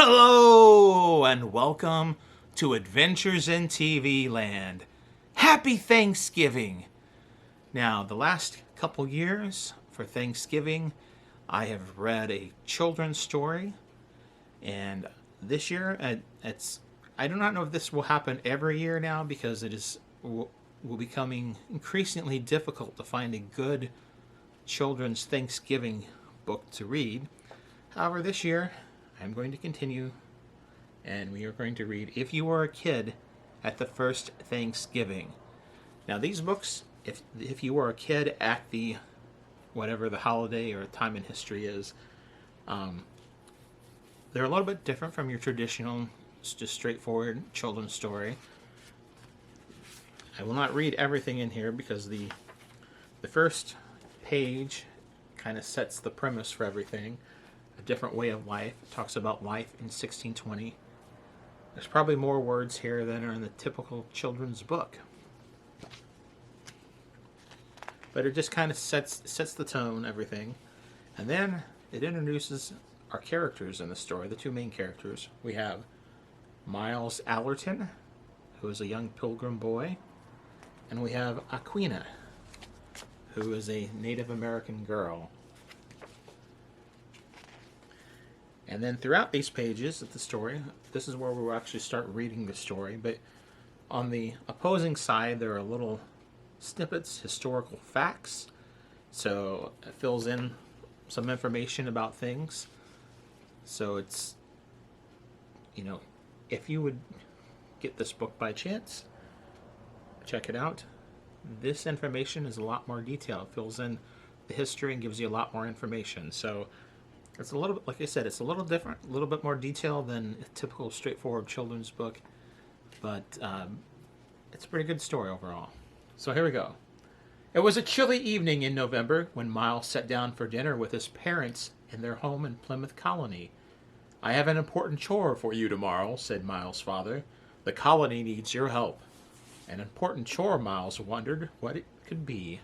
Hello and welcome to Adventures in TV Land. Happy Thanksgiving! Now, the last couple years for Thanksgiving, I have read a children's story, and this year, I do not know if this will happen every year now because it is will becoming increasingly difficult to find a good children's Thanksgiving book to read. However, this year I'm going to continue, and we are going to read If You Were a Kid at the First Thanksgiving. Now, these books, if you were a kid at the whatever the holiday or time in history is, they're a little bit different from your traditional, just straightforward children's story. I will not read everything in here because the first page kind of sets the premise for everything. A different way of life. It talks about life in 1620. There's probably more words here than are in the typical children's book. But it just kind of sets the tone, everything. And then it introduces our characters in the story, the two main characters. We have Miles Allerton, who is a young pilgrim boy. And we have Aquina, who is a Native American girl. And then throughout these pages of the story, this is where we'll actually start reading the story. But on the opposing side, there are little snippets, historical facts. So it fills in some information about things. So it's, if you would get this book by chance, check it out. This information is a lot more detailed. It fills in the history and gives you a lot more information. So it's a little bit, like I said, it's a little different, a little bit more detailed than a typical straightforward children's book, but it's a pretty good story overall. So here we go. It was a chilly evening in November when Miles sat down for dinner with his parents in their home in Plymouth Colony. "I have an important chore for you tomorrow," said Miles' father. "The colony needs your help." An important chore, Miles wondered what it could be.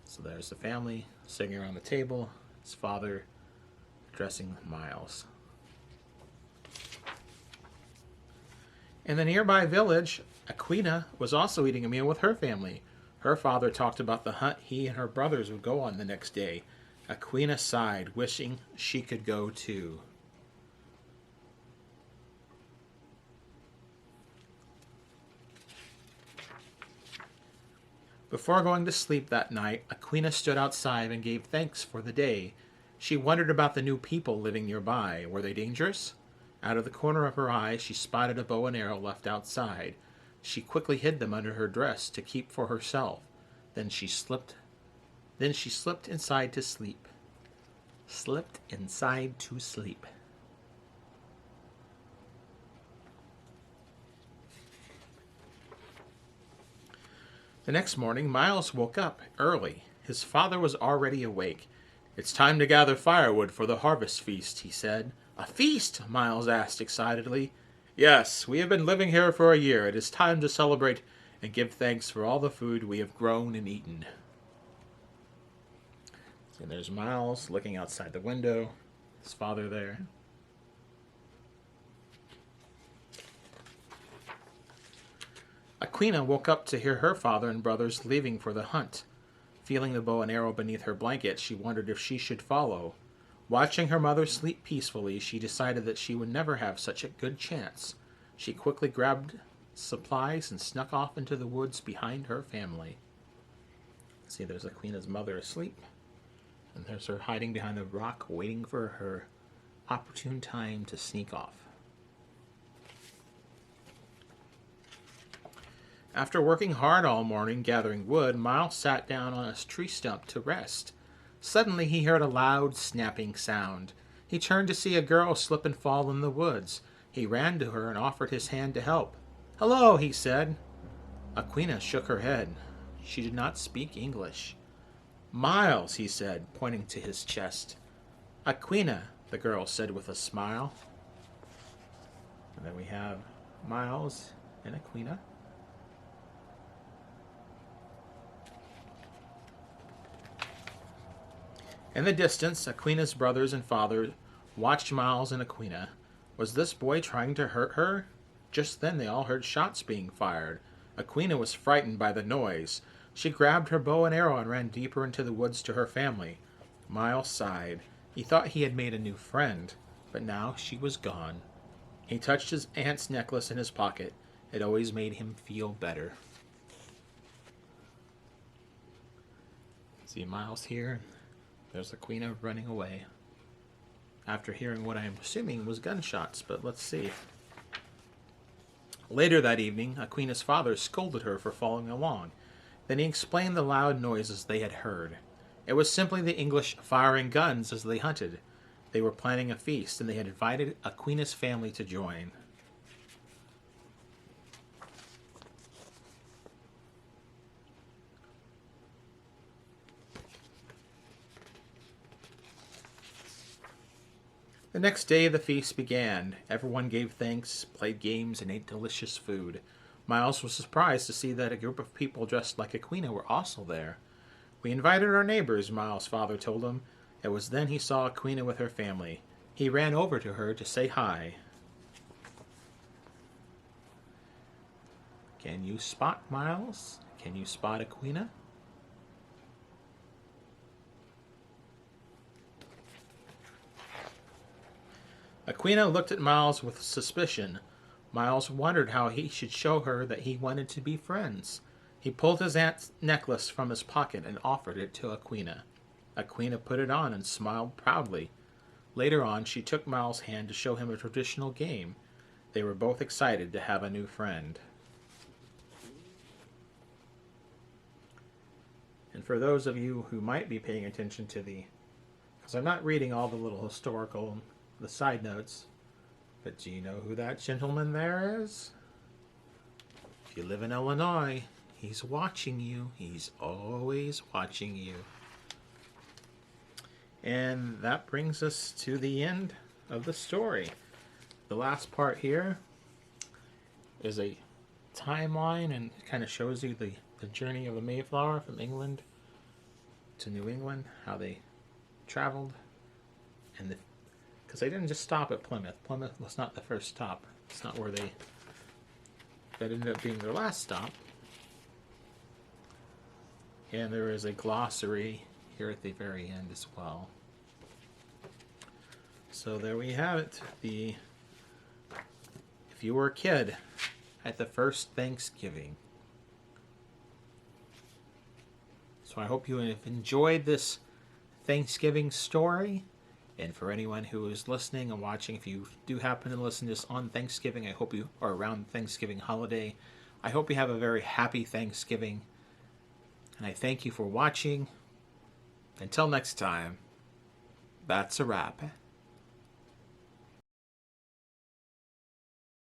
So there's the family sitting around the table. His father addressing Miles. In the nearby village, Aquina was also eating a meal with her family. Her father talked about the hunt he and her brothers would go on the next day. Aquina sighed, wishing she could go too. Before going to sleep that night, Aquina stood outside and gave thanks for the day. She wondered about the new people living nearby. Were they dangerous? Out of the corner of her eye, she spotted a bow and arrow left outside. She quickly hid them under her dress to keep for herself. Then she slipped inside to sleep. Slipped inside to sleep. The next morning, Miles woke up early. His father was already awake. "It's time to gather firewood for the harvest feast," he said. "A feast?" Miles asked excitedly. "Yes, we have been living here for a year. It is time to celebrate and give thanks for all the food we have grown and eaten." So there's Miles looking outside the window. His father there. Aquina woke up to hear her father and brothers leaving for the hunt. Feeling the bow and arrow beneath her blanket, she wondered if she should follow. Watching her mother sleep peacefully, she decided that she would never have such a good chance. She quickly grabbed supplies and snuck off into the woods behind her family. See, there's Aquina's mother asleep, and there's her hiding behind the rock, waiting for her opportune time to sneak off. After working hard all morning gathering wood, Miles sat down on a tree stump to rest. Suddenly he heard a loud snapping sound. He turned to see a girl slip and fall in the woods. He ran to her and offered his hand to help. "Hello," he said. Aquina shook her head. She did not speak English. "Miles," he said, pointing to his chest. "Aquina," the girl said with a smile. And then we have Miles and Aquina. In the distance, Aquina's brothers and father watched Miles and Aquina. Was this boy trying to hurt her? Just then they all heard shots being fired. Aquina was frightened by the noise. She grabbed her bow and arrow and ran deeper into the woods to her family. Miles sighed. He thought he had made a new friend, but now she was gone. He touched his aunt's necklace in his pocket. It always made him feel better. See Miles here. There's Aquina running away. After hearing what I am assuming was gunshots, but let's see. Later that evening, Aquina's father scolded her for following along. Then he explained the loud noises they had heard. It was simply the English firing guns as they hunted. They were planning a feast, and they had invited Aquina's family to join. The next day the feast began. Everyone gave thanks, played games, and ate delicious food. Miles was surprised to see that a group of people dressed like Aquina were also there. We invited our neighbors, Miles' father told him. It was then he saw Aquina with her family. He ran over to her to say hi. Can you spot Miles? Can you spot Aquina? Aquina looked at Miles with suspicion. Miles wondered how he should show her that he wanted to be friends. He pulled his aunt's necklace from his pocket and offered it to Aquina. Aquina put it on and smiled proudly. Later on, she took Miles' hand to show him a traditional game. They were both excited to have a new friend. And for those of you who might be paying attention to because I'm not reading all the little historical, the side notes, but do you know who that gentleman there is? If you live in Illinois, he's watching you. He's always watching you. And that brings us to the end of the story. The last part here is a timeline and it kind of shows you the journey of the Mayflower from England to New England, how they traveled, and because they didn't just stop at Plymouth. Plymouth was not the first stop. It's not where that ended up being their last stop. And there is a glossary here at the very end as well. So there we have it. If you were a kid at the first Thanksgiving. So I hope you have enjoyed this Thanksgiving story. And for anyone who is listening and watching, if you do happen to listen to this on Thanksgiving, I hope you are around Thanksgiving holiday. I hope you have a very happy Thanksgiving. And I thank you for watching. Until next time, that's a wrap.